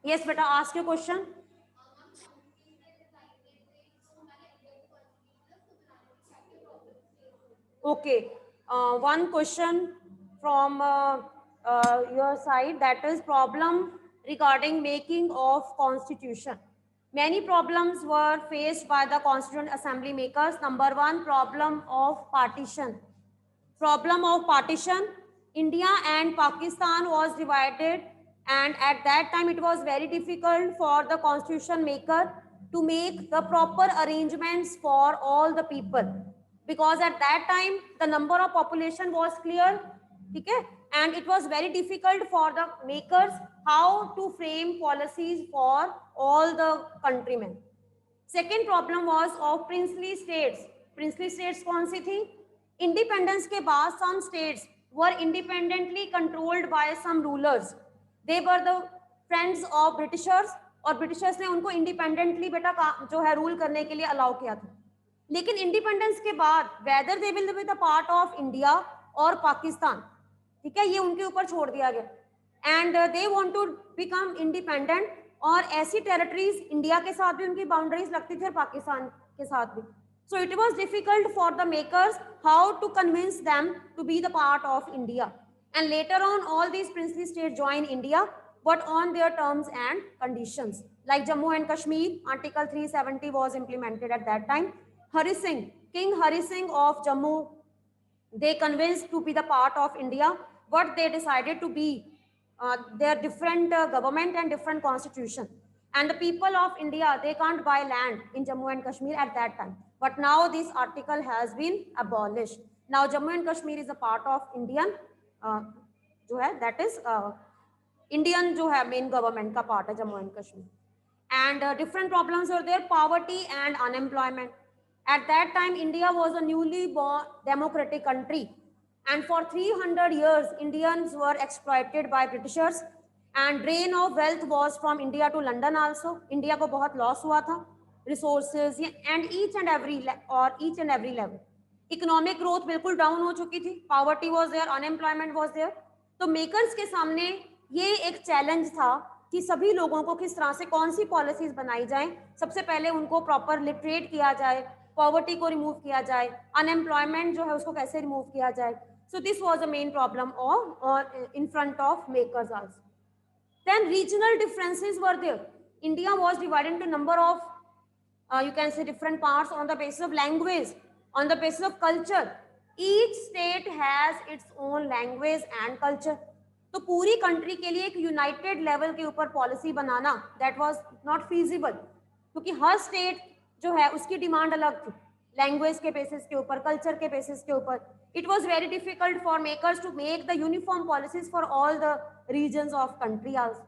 Yes beta, ask your question. Okay, one question from your side, that is problem regarding making of constitution. Many problems were faced by the Constituent Assembly makers. Number one, problem of partition. Problem of partition. India and Pakistan was divided, and at that time it was very difficult for the constitution maker to make the proper arrangements for all the people, because at that time the number of population was clear, okay, and it was very difficult for the makers how to frame policies for all the countrymen. Second problem was of princely states. Princely states कौन सी थी? Independence के बाद some states were independently controlled by some rulers. They were the friends of Britishers, और Britishers ने उनको independently बेटा जो है रूल करने के लिए अलाउ किया था. लेकिन इंडिपेंडेंस के बाद whether they will be the part of India और पाकिस्तान, ठीक है, ये उनके ऊपर छोड़ दिया गया, and they want to become independent. और ऐसी टेरिटरीज इंडिया के साथ भी उनकी बाउंड्रीज लगती थी, पाकिस्तान के साथ भी. So it was difficult for the makers how to convince them to be the part of India, and later on all these princely state join India, but on their terms and conditions. Like Jammu and Kashmir, Article 370 was implemented at that time. Hari Singh, King Hari Singh of Jammu, they convinced to be the part of India, but they decided to be their different government and different constitution. And the people of India, they can't buy land in Jammu and Kashmir at that time. But now this article has been abolished. Now Jammu and Kashmir is a part of Indian, जो है that is Indian जो है main government का part है Jammu and Kashmir. And different problems were there, poverty and unemployment. At that time, India was a newly born democratic country, and for 300 years, Indians were exploited by Britishers, and drain of wealth was from India to London also. India को बहुत loss हुआ था, resources and each and every level. Economic growth बिल्कुल down हो चुकी थी, poverty was there, unemployment was there. तो makers के सामने ये एक challenge था कि सभी लोगों को किस तरह से कौन सी पॉलिसीज बनाई जाए. सबसे पहले उनको प्रॉपर लिटरेट किया जाए, पॉवर्टी को रिमूव किया जाए, अनएम्प्लॉयमेंट जो है उसको कैसे रिमूव किया जाए. So this was the main problem of in front of makers also. Then regional differences were there. India was divided into number of you can say different parts on the basis of language, on the basis of culture. Each state has its own language and culture. तो पूरी country के लिए एक United level के ऊपर policy banana that was not feasible, क्योंकि हर state जो है उसकी डिमांड अलग थी, लैंग्वेज के बेसिस के ऊपर, कल्चर के बेसिस के ऊपर. It was very difficult for makers to make the uniform policies for all the regions of country also.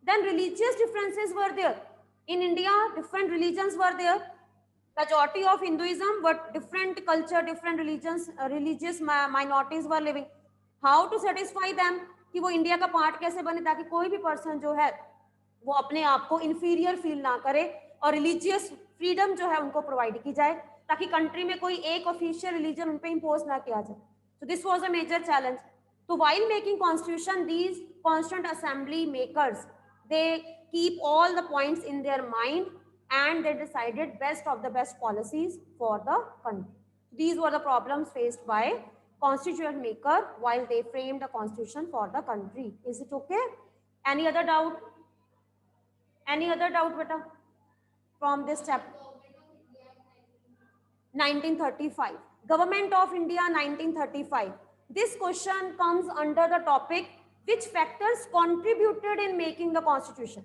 Then religious differences were there. In India, different religions were there. Majority of Hinduism, but different culture, different religions, religious minorities were living. How to satisfy them कि वो India का part कैसे बने, ताकि कोई भी person जो है वो अपने आप को इंफीरियर फील ना करे, और रिलीजियस फ्रीडम जो है उनको प्रोवाइड की जाए, ताकि कंट्री में कोई एक ऑफिशियल रिलीजन उन पे इम्पोज ना किया जाए. So this was a major challenge. So while making constitution, these Constituent Assembly makers, they keep all the points in their mind, and they decided best of the best policies for the country. These were the problems faced by constitution maker while they framed a constitution for the country. Is it okay? Any other doubt? Any other doubt, beta, from this chapter? 1935. Government of India 1935. This question comes under the topic which factors contributed in making the constitution.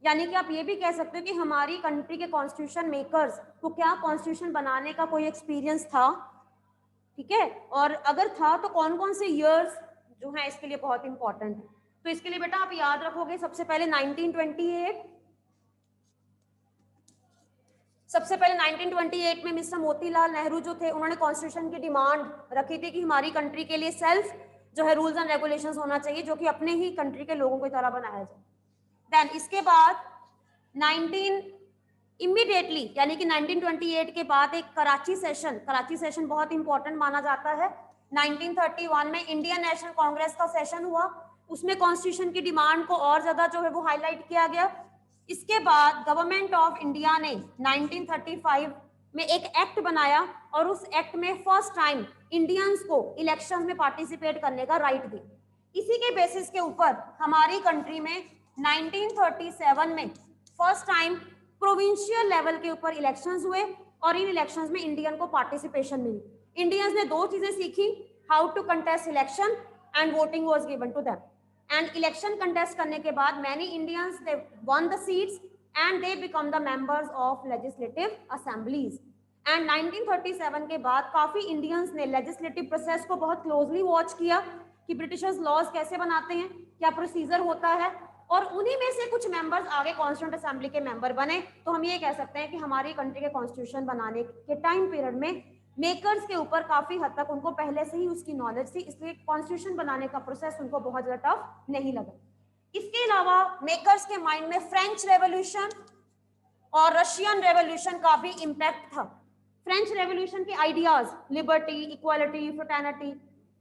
यानी कि आप ये भी कह सकते हो कि हमारी कंट्री के कॉन्स्टिट्यूशन मेकर्स को क्या कॉन्स्टिट्यूशन बनाने का कोई एक्सपीरियंस था, ठीक है, और अगर था तो कौन कौन से ईयर्स जो है इसके लिए बहुत इंपॉर्टेंट है. तो इसके लिए बेटा आप याद रखोगे सबसे पहले 1928. सबसे पहले 1928 में मिस्टर मोतीलाल नेहरू जो थे उन्होंने कॉन्स्टिट्यूशन की डिमांड रखी थी कि हमारी कंट्री के लिए सेल्फ जो है रूल्स एंड रेगुलेशंस होना चाहिए, जो कि अपने ही कंट्री के लोगों की तरह बनाया जाए. देन इसके बाद 19 इमीडिएटली यानी कि 1928 के बाद एक कराची सेशन बहुत इंपॉर्टेंट माना जाता है. 1931 में इंडियन नेशनल कांग्रेस का सेशन हुआ. उसमें कॉन्स्टिट्यूशन की डिमांड को और ज्यादा जो है वो हाईलाइट किया गया। इसके बाद गवर्नमेंट ऑफ इंडिया ने 1935 में एक एक्ट बनाया और उस एक्ट में फर्स्ट टाइम इंडियंस को इलेक्शंस में पार्टिसिपेट करने का राइट दी। इसी के बेसिस के ऊपर हमारी कंट्री में 1937 में फर्स्ट टाइम प्रोविंशियल लेवल के ऊपर इलेक्शंस हुए और इन इलेक्शंस में इंडियन को पार्टिसिपेशन मिली। इंडियंस ने दो चीजें सीखी, how to contest election and voting was given to them. And election contest करने के बाद many Indians they won the seats and they become the members of legislative assemblies. And 1937 के बाद काफी इंडियंस ने लेजिस्लेटिव प्रोसेस को बहुत closely watch किया कि ब्रिटिशर्स लॉज कैसे बनाते हैं, क्या प्रोसीजर होता है, और उन्हीं में से कुछ मेंबर्स आगे कॉन्स्टिट्यूंट असेंबली के मेंबर बने। तो हम ये कह सकते हैं कि हमारी कंट्री के कॉन्स्टिट्यूशन बनाने के टाइम पीरियड में मेकर्स के ऊपर काफी हद तक उनको पहले से ही उसकी नॉलेज थी, इसलिए कॉन्स्टिट्यूशन बनाने का प्रोसेस उनको बहुत ज्यादा टफ नहीं लगा। इसके अलावा मेकर्स के माइंड में फ्रेंच रेवोल्यूशन और रशियन रेवोल्यूशन का भी इम्पैक्ट था। फ्रेंच रेवोल्यूशन के ideas liberty, equality, fraternity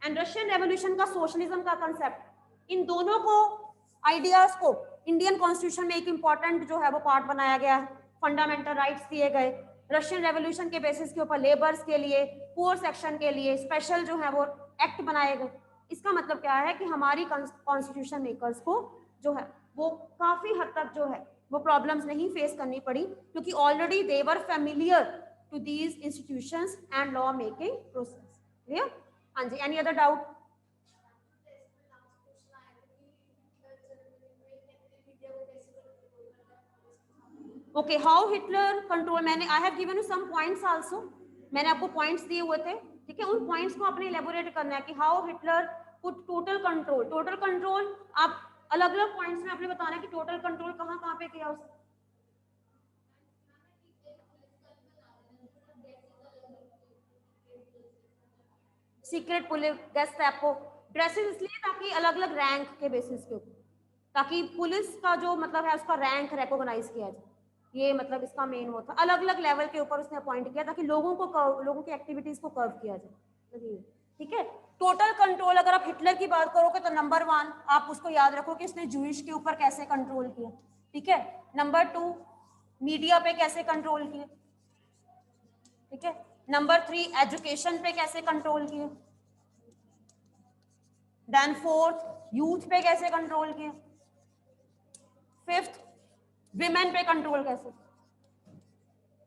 and Russian revolution का सोशलिज्म का कंसेप्ट, इन दोनों को आइडियाज को इंडियन कॉन्स्टिट्यूशन में एक इंपॉर्टेंट जो है वो पार्ट बनाया गया है। फंडामेंटल राइट्स दिए गए। रशियन रेवोल्यूशन के बेसिस के ऊपर लेबर्स के लिए, पुअर सेक्शन के लिए स्पेशल जो है वो एक्ट बनाए गए। इसका मतलब क्या है कि हमारी कॉन्स्टिट्यूशन मेकर्स को जो है वो काफी हद तक जो है वो प्रॉब्लम्स नहीं फेस करनी पड़ी, क्योंकि already they were familiar to these institutions and law making process. Clear? हाँ जी, any other doubt? Okay, how Hitler control, मैंने I have given you some points also, मैंने आपको पॉइंट्स दिए हुए थे, ठीक है? उन पॉइंट्स को आपने इलेबोरेट करना है कि how Hitler put total control. Total control आप अलग अलग पॉइंट्स में आपने बताना है कि टोटल कंट्रोल कहाँ कहाँ पे किया उसने। सीक्रेट पुलिस, गेस्टापो, ड्रेसेस इसलिए ताकि अलग अलग रैंक के बेसिस के ऊपर, ताकि पुलिस का जो मतलब है उसका रैंक रिकॉग्नाइज किया जाए, ये मतलब इसका मेन वो था। अलग अलग लेवल के ऊपर उसने अपॉइंट किया ताकि लोगों की एक्टिविटीज को कर्व किया जाए, ठीक है? टोटल कंट्रोल अगर आप हिटलर की बात करोगे तो नंबर 1 आप उसको याद रखो कि उसने जूइश के ऊपर कैसे कंट्रोल किया, ठीक है? नंबर 2 मीडिया पे कैसे कंट्रोल किया, ठीक है? नंबर 3 एजुकेशन पे कैसे कंट्रोल किए, देन 4th यूथ पे कैसे कंट्रोल किए, 5th विमेन पे कंट्रोल कैसे,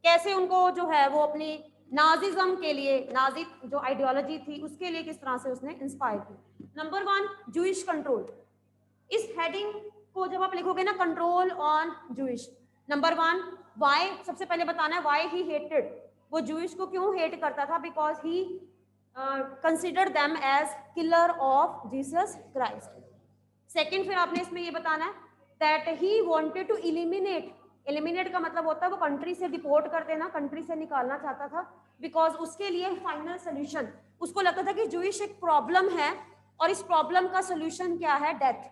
कैसे उनको जो है वो अपनी नाजिज्म के लिए, नाजी जो आइडियोलॉजी थी उसके लिए किस तरह से उसने इंस्पायर की। Number 1 Jewish control. इस हेडिंग को जब आप लिखोगे ना, control on Jewish, number 1 why, सबसे पहले बताना है वाई ही हेटेड, वो जूइश को क्यों हेट करता था, because he consider them as killer of Jesus Christ. Second फिर आपने इसमें ये बताना है that he wanted to eliminate, eliminate का मतलब होता है वो कंट्री से डिपोर्ट कर देना, कंट्री से निकालना चाहता था, बिकॉज उसके लिए फाइनल सोल्यूशन, उसको लगता था कि जूइश एक प्रॉब्लम है और इस प्रॉब्लम का सोल्यूशन क्या है, डेथ,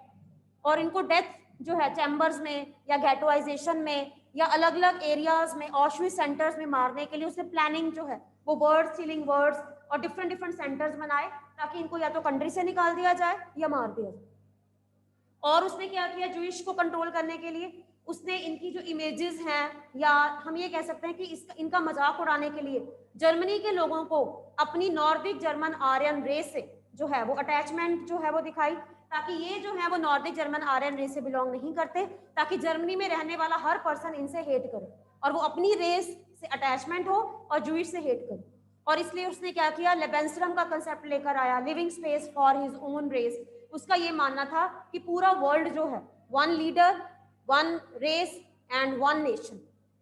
और इनको डेथ जो है चैम्बर्स में या गैटोइजेशन में या अलग अलग एरियाज में, ऑशविट्ज सेंटर्स में मारने के लिए उसने प्लानिंग जो है वो वर्ड्स, सीलिंग वर्ड्स और डिफरेंट डिफरेंट सेंटर्स बनाए ताकि इनको या तो कंट्री से निकाल दिया जाए या मार दिया जाए। और उसने क्या किया जूइश को कंट्रोल करने के लिए, उसने इनकी जो इमेजेस हैं, या हम ये कह सकते हैं कि इनका मजाक उड़ाने के लिए जर्मनी के लोगों को अपनी नॉर्दिक जर्मन आर्यन रेस से जो है वो अटैचमेंट जो है वो दिखाई, ताकि ये जो है वो नॉर्दिक जर्मन आर्यन रेस से बिलोंग नहीं करते, ताकि जर्मनी में रहने वाला हर पर्सन इनसे हेट करे और वो अपनी रेस से अटैचमेंट हो और जूइश से हेट करे। और इसलिए उसने क्या किया, लेबेंस्ट्रम का कंसेप्ट लेकर आया, living space for his own race. उसका ये मानना था कि पूरा वर्ल्ड जो है, one leader, one race and one nation,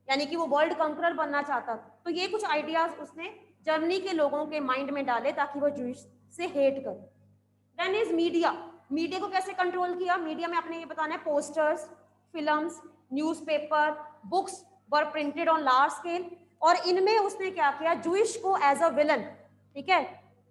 यानी कि वो वर्ल्ड कंकरर बनना चाहता था। तो ये कुछ आइडियाज उसने जर्मनी के लोगों के माइंड में डाले ताकि वो जूइश से हेट करे। देन इज मीडिया, मीडिया को कैसे कंट्रोल किया, मीडिया में आपने ये बताना है posters, films, newspaper, books were printed on large scale, और इनमें उसने क्या किया, जूइश को एज अ विलन, ठीक है,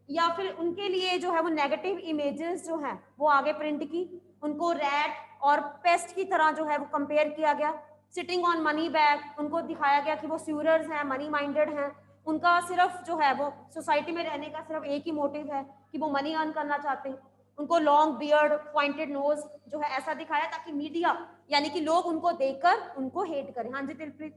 या फिर उनके लिए जो है वो नेगेटिव इमेजेस जो हैं वो आगे प्रिंट की, उनको रैट और पेस्ट की तरह जो है वो कंपेयर किया गया। सिटिंग ऑन मनी बैग, उनको दिखाया गया कि वो स्यूरर्स हैं, मनी माइंडेड हैं, उनका सिर्फ जो है वो सोसाइटी में रहने का सिर्फ एक ही मोटिव है कि वो मनी अर्न करना चाहते हैं। उनको लॉन्ग बियर्ड, पॉइंटेड नोज जो है ऐसा दिखाया ताकि मीडिया यानी कि लोग उनको देखकर उनको हेट करें। हाँ जी Dilpreet.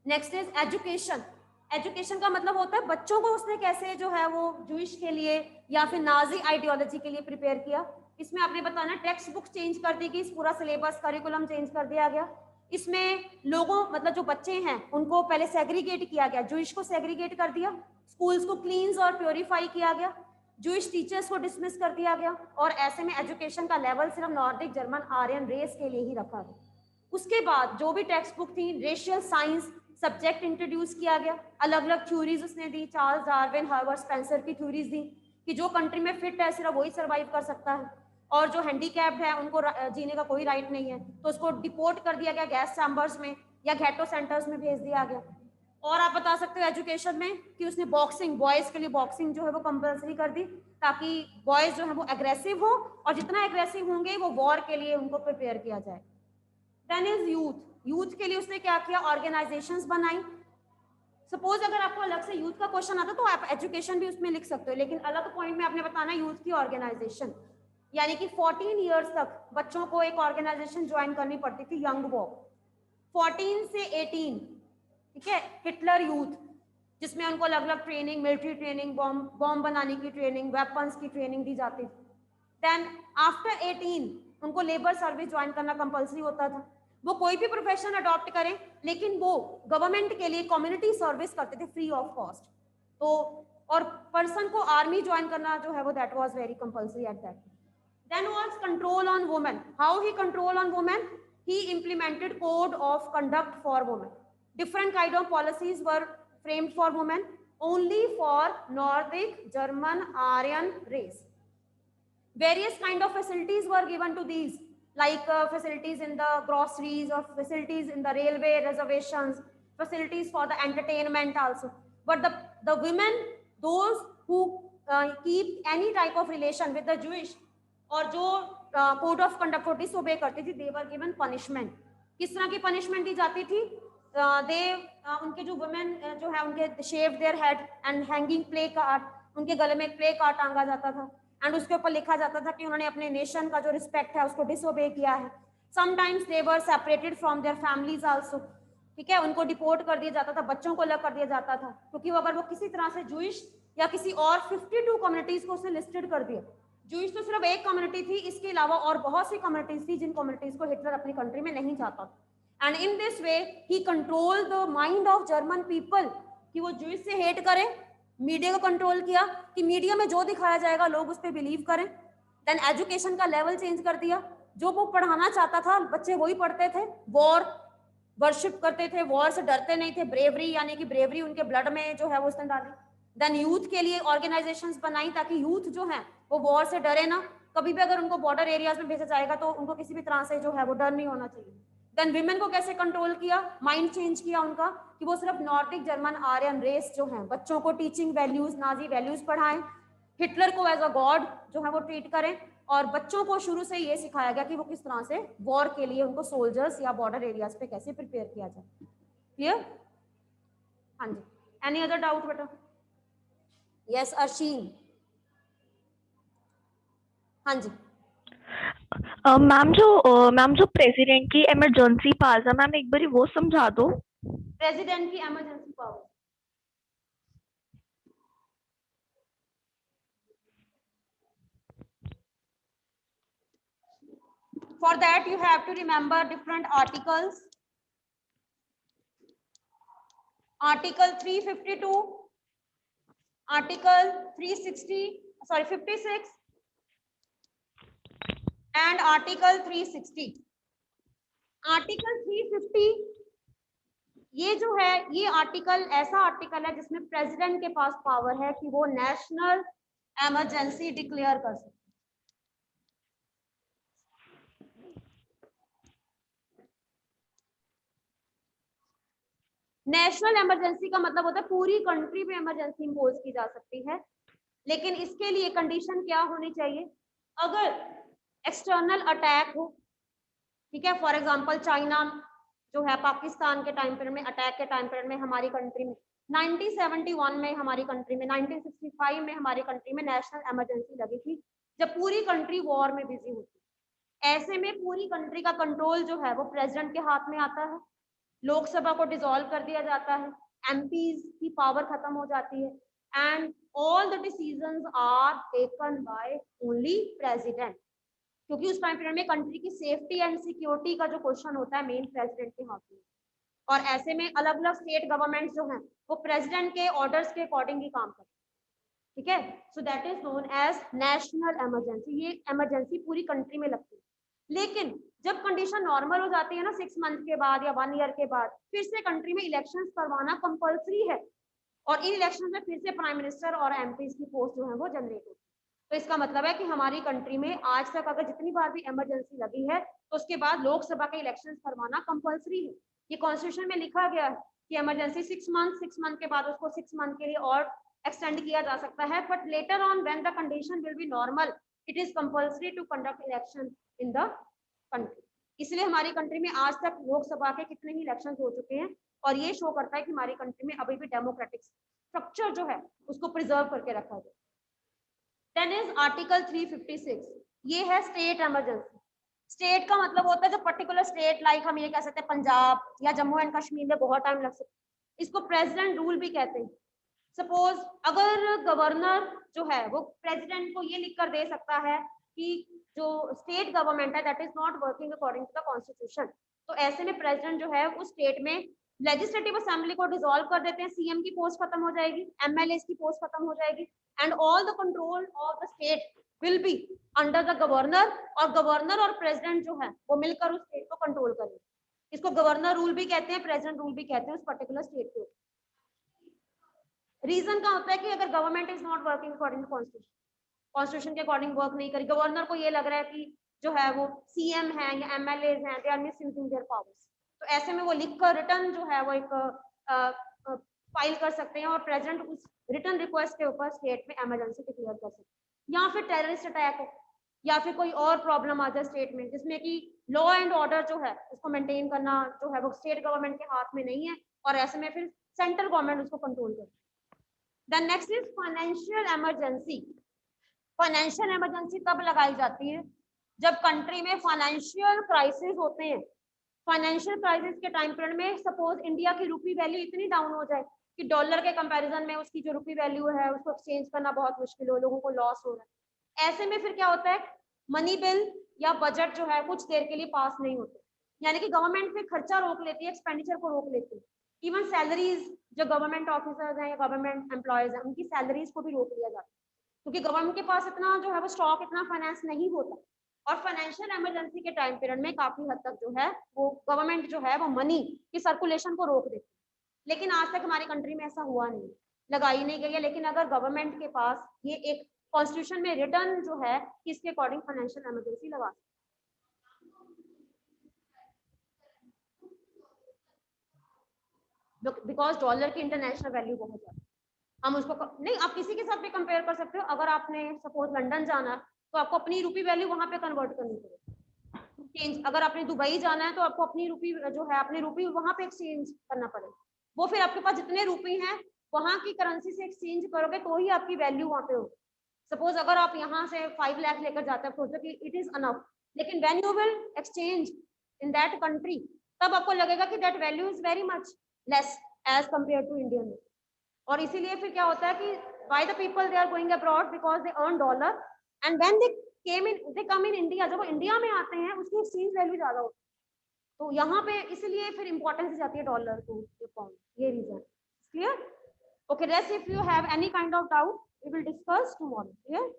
Next is education. Education का मतलब होता है बच्चों को उसने कैसे जो है वो जूइश के लिए या फिर नाजी आइडियोलॉजी के लिए प्रिपेयर किया। इसमें आपने बताना टेक्स्ट बुक चेंज कर दी गई, पूरा सिलेबस करिकुलम चेंज कर दिया गया। इसमें लोगों मतलब जो बच्चे हैं उनको पहले सेग्रीगेट किया गया, जूइश को सेग्रीगेट कर दिया, स्कूल्स को क्लींस और प्योरीफाई किया गया, जूइश टीचर्स को डिसमिस कर दिया गया और ऐसे में एजुकेशन का लेवल सिर्फ नॉर्डिक जर्मन आर्यन रेस के लिए ही रखा गया। उसके बाद जो भी टेक्स्ट बुक थी, रेशियल साइंस सब्जेक्ट इंट्रोड्यूस किया गया, अलग अलग थ्योरीज उसने दी, चार्ल्स डार्विन, हर्बर्ट स्पेंसर की थ्योरीज दी कि जो कंट्री में फिट है सिर्फ वही सर्वाइव कर सकता है और जो हैंडीकैप्ड है उनको जीने का कोई राइट नहीं है, तो उसको डिपोर्ट कर दिया गया गैस चैम्बर्स में या घेटो सेंटर्स में भेज दिया गया। और आप बता सकते हो एजुकेशन में कि उसने बॉक्सिंग, बॉयज के लिए बॉक्सिंग जो है वो कंपलसरी कर दी ताकि बॉयज जो है वो एग्रेसिव हो और जितना एग्रेसिव होंगे वो वॉर के लिए उनको प्रिपेयर किया जाए। Then is youth. यूथ के लिए उसने क्या किया, ऑर्गेनाइजेशंस बनाई। सपोज अगर आपको अलग से यूथ का क्वेश्चन आता तो आप एजुकेशन भी उसमें लिख सकते हो, लेकिन अलग पॉइंट में आपने बताना यूथ की ऑर्गेनाइजेशन, यानी कि 14 इयर्स तक बच्चों को एक ऑर्गेनाइजेशन ज्वाइन करनी पड़ती थी, यंग वॉक। 14 से 18, ठीक है, हिटलर यूथ, जिसमें उनको अलग अलग ट्रेनिंग, मिलिट्री ट्रेनिंग, बॉम्ब बनाने की ट्रेनिंग, वेपन्स की ट्रेनिंग दी जाती थी। देन आफ्टर 18 उनको लेबर सर्विस ज्वाइन करना कंपलसरी होता था। वो कोई भी प्रोफेशन अडॉप्ट करें लेकिन वो गवर्नमेंट के लिए कम्युनिटी सर्विस करते थे फ्री ऑफ कॉस्ट। तो और पर्सन को आर्मी ज्वाइन करना जो है वो that was very compulsory at that. Then was control on women. How he control on women? He implemented code of conduct for women. Different kind of policies were framed for women only for Nordic, German, Aryan race. Various kind of facilities were given to these, like facilities in the groceries or facilities in the railway reservations, facilities for the entertainment also. But the women, those who keep any type of relation with the Jewish और जो code of conduct को disobey करती थी, दे were given punishment. किस तरह की punishment दी जाती थी? दे उनके जो वुमेन जो है उनके shave their head and hanging placard, उनके गले में एक प्ले कार्ड टांगा जाता था एंड उसके ऊपर लिखा जाता था कि उन्होंने अपने नेशन का जो रिस्पेक्ट है उसको डिसओबे किया है। Sometimes they were separated from their families also, ठीक है, उनको डिपोर्ट कर दिया जाता था, बच्चों को अलग कर दिया जाता था, क्योंकि अगर वो किसी तरह से जूइश या किसी और 52 कम्युनिटीज को उसने लिस्टेड कर दिया। जूइश तो सिर्फ एक कम्युनिटी थी, इसके अलावा और बहुत सी कम्युनिटीज थी जिन कम्युनिटीज को हिटलर अपनी कंट्री में नहीं चाहता था। And in this way he control the mind of German people कि वो जूइश से हेट करें। मीडिया को कंट्रोल किया कि मीडिया में जो दिखाया जाएगा लोग उस पर बिलीव करें। देन एजुकेशन का लेवल चेंज कर दिया, जो वो पढ़ाना चाहता था बच्चे वही पढ़ते थे। वॉर वर्शिप करते थे, वॉर से डरते नहीं थे, ब्रेवरी यानी कि ब्रेवरी उनके ब्लड में जो है वो उसने डाली। देन यूथ के लिए ऑर्गेनाइजेशंस बनाई ताकि यूथ जो है वो वॉर से डरे ना, कभी भी अगर उनको बॉर्डर एरियाज में भेजा जाएगा तो उनको किसी भी तरह से जो है वो डर नहीं होना चाहिए। देन विमेन को कैसे कंट्रोल किया, माइंड चेंज किया उनका कि वो सिर्फ नॉर्डिक जर्मन आर्यन रेस जो है बच्चों को टीचिंग वैल्यूज, नाजी वैल्यूज पढ़ाएं, हिटलर को एज अ गॉड जो है वो ट्रीट करें और बच्चों को शुरू से ये सिखाया गया कि वो किस तरह से वॉर के लिए उनको सोल्जर्स या बॉर्डर एरियाज पे कैसे प्रिपेयर किया जाए। क्लियर? हाँ जी, एनी अदर डाउट बेटा? यस अर्शीन। हाँ जी मैम जो प्रेसिडेंट की इमरजेंसी पास है मैम, एक बार वो समझा दो। प्रेसिडेंट की emergency power, for that you have to remember different articles. Article 352, Article 360, sorry 56 and Article 360. Article 350 ये जो है ये आर्टिकल ऐसा आर्टिकल है जिसमें प्रेसिडेंट के पास पावर है कि वो नेशनल इमरजेंसी डिक्लेयर कर सकते। नेशनल इमरजेंसी का मतलब होता है पूरी कंट्री में इमरजेंसी इम्पोज की जा सकती है, लेकिन इसके लिए कंडीशन क्या होनी चाहिए? अगर एक्सटर्नल अटैक हो, ठीक है, फॉर एग्जांपल चाइना जो है पाकिस्तान के टाइम पीरियड में अटैक के टाइम पीरियड में हमारी कंट्री में 1971 में हमारी कंट्री में 1965 में हमारी कंट्री में नेशनल इमरजेंसी लगी थी जब पूरी कंट्री वॉर में बिजी होती है। ऐसे में पूरी कंट्री का कंट्रोल जो है वो प्रेसिडेंट के हाथ में आता है, लोकसभा को डिसॉल्व कर दिया जाता है, एमपीज की पावर खत्म हो जाती है, and all the decisions are taken by only president, क्योंकि उस टाइम पीरियड में कंट्री की सेफ्टी एंड सिक्योरिटी का जो क्वेश्चन होता है मेन प्रेसिडेंट के हाथ में। और ऐसे में अलग अलग स्टेट गवर्नमेंट जो हैं वो प्रेसिडेंट के ऑर्डर्स के अकॉर्डिंग ही काम करते हैं, ठीक है। So that is known as national emergency. ये इमरजेंसी पूरी कंट्री में लगती है। लेकिन जब कंडीशन नॉर्मल हो जाती है ना 6 मंथ के बाद या 1 ईयर के बाद, फिर से कंट्री में इलेक्शंस करवाना कंपलसरी है, और इन इलेक्शन में फिर से प्राइम मिनिस्टर और एमपी की पोस्ट जो है वो जनरेट होती है। तो इसका मतलब है कि हमारी कंट्री में आज तक अगर जितनी बार भी इमरजेंसी लगी है तो उसके बाद लोकसभा के इलेक्शंस करवाना कंपलसरी है। ये कॉन्स्टिट्यूशन में लिखा गया है कि इमरजेंसी 6 मंथ के बाद उसको 6 मंथ के लिए और एक्सटेंड किया जा सकता है, but later on when the condition will be normal it is compulsory to conduct election in the country. इसलिए हमारी कंट्री में आज तक लोकसभा के कितने ही इलेक्शन हो चुके हैं, और ये शो करता है कि हमारी कंट्री में अभी भी डेमोक्रेटिक स्ट्रक्चर जो है उसको प्रिजर्व करके रखा गया। देन इज आर्टिकल 356, ये है स्टेट इमरजेंसी। स्टेट का मतलब होता है जो पर्टिकुलर स्टेट, लाइक हम ये कह सकते हैं पंजाब या जम्मू एंड कश्मीर में बहुत टाइम लग सकता है, इसको प्रेसिडेंट रूल भी कहते हैं। सपोज अगर गवर्नर जो है वो प्रेसिडेंट को ये लिख कर दे सकता है कि जो स्टेट गवर्नमेंट है that is not working according to the constitution, तो ऐसे में प्रेसिडेंट जो है उस स्टेट में लेजिस्लेटिव असेंबली को डिसॉल्व कर देते हैं, सीएम की पोस्ट खत्म हो जाएगी, एमएलए की पोस्ट खत्म हो जाएगी, and all the control of the state will be under the governor, और गवर्नर और प्रेसिडेंट जो है वो मिलकर उस स्टेट को कंट्रोल करेंगे। इसको गवर्नर रूल भी कहते हैं, प्रेसिडेंट रूल भी कहते हैं उस पर्टिकुलर स्टेट के। रीजन क्या होता है कि अगर government is not working according to constitution, constitution के अकॉर्डिंग वर्क नहीं करी, गवर्नर को ये लग रहा है कि जो है वो सीएम है या एमएलए हैं, they are misusing their powers, तो ऐसे में वो लिखकर रिटर्न जो है वो एक फाइल कर सकते हैं, और प्रेसिडेंट उस रिटर्न रिक्वेस्ट के ऊपर स्टेट में इमरजेंसी डिक्लेयर कर सकते हैं। या फिर टेररिस्ट अटैक हो, या फिर कोई और प्रॉब्लम आ जाए स्टेट में जिसमें कि लॉ एंड ऑर्डर जो है उसको मेंटेन करना जो है वो स्टेट गवर्नमेंट के हाथ में नहीं है, और ऐसे में फिर सेंट्रल गवर्नमेंट उसको कंट्रोल करती है। Then next is financial emergency. Financial emergency तब लगाई जाती है जब कंट्री में फाइनेंशियल क्राइसिस होते हैं। फाइनेंशियल क्राइसिस के टाइम पीरियड में सपोज इंडिया की रुपी वैल्यू इतनी डाउन हो जाए कि डॉलर के कंपैरिजन में उसकी जो रुपी वैल्यू है उसको एक्सचेंज करना बहुत मुश्किल हो, लोगों को लॉस हो रहा है। ऐसे में फिर क्या होता है, मनी बिल या बजट जो है कुछ देर के लिए पास नहीं होते, यानी कि गवर्नमेंट फिर खर्चा रोक लेती है, एक्सपेंडिचर को रोक लेती है। इवन सैलरीज जो गवर्नमेंट ऑफिसर्स हैं या गवर्नमेंट एम्प्लॉयज हैं उनकी सैलरीज को भी रोक लिया जाता है, क्योंकि गवर्नमेंट के पास इतना जो है वो स्टॉक, इतना फाइनेंस नहीं होता। और फाइनेंशियल इमरजेंसी के टाइम पीरियड में काफी हद तक जो है वो गवर्नमेंट जो है वो मनी की सर्कुलेशन को रोक देती है। लेकिन आज तक हमारी कंट्री में ऐसा हुआ नहीं, लगाई नहीं गई है। लेकिन अगर गवर्नमेंट के पास ये एक कॉन्स्टिट्यूशन में रिटर्न जो है इसके अकॉर्डिंग फाइनेंशियल इमरजेंसी लगा, बिकॉज डॉलर की इंटरनेशनल वैल्यू बहुत ज्यादा, हम उसको नहीं, आप किसी के साथ भी कंपेयर कर सकते हो। अगर आपने सपोज लंदन जाना तो आपको अपनी रुपी वैल्यू वहां पे कन्वर्ट करनी पड़ेगी चेंज, अगर आपने दुबई जाना है तो आपको अपनी रुपी जो है अपनी रुपी वहां पे एक्सचेंज करना पड़ेगा। वो फिर आपके पास जितने रुपये हैं वहां की करेंसी से एक्सचेंज करोगे तो ही आपकी वैल्यू वहां पे होगी। सपोज अगर आप यहाँ से 5 लाख लेकर जाते हैं, सोचो कि इट इज अनफ, लेकिन when you will exchange in that country तब आपको लगेगा कि that value is very much less as compare to Indian. और इसीलिए फिर क्या होता है कि why the people they are going abroad because they earn dollar, and when they come in India, जब वो इंडिया में आते हैं उसकी एक्सचेंज वैल्यू ज्यादा होती है, तो यहाँ पे इसलिए फिर इंपॉर्टेंस दी जाती है डॉलर को, ये reason clear. Okay, rest if you have any kind of doubt we will discuss tomorrow. Clear.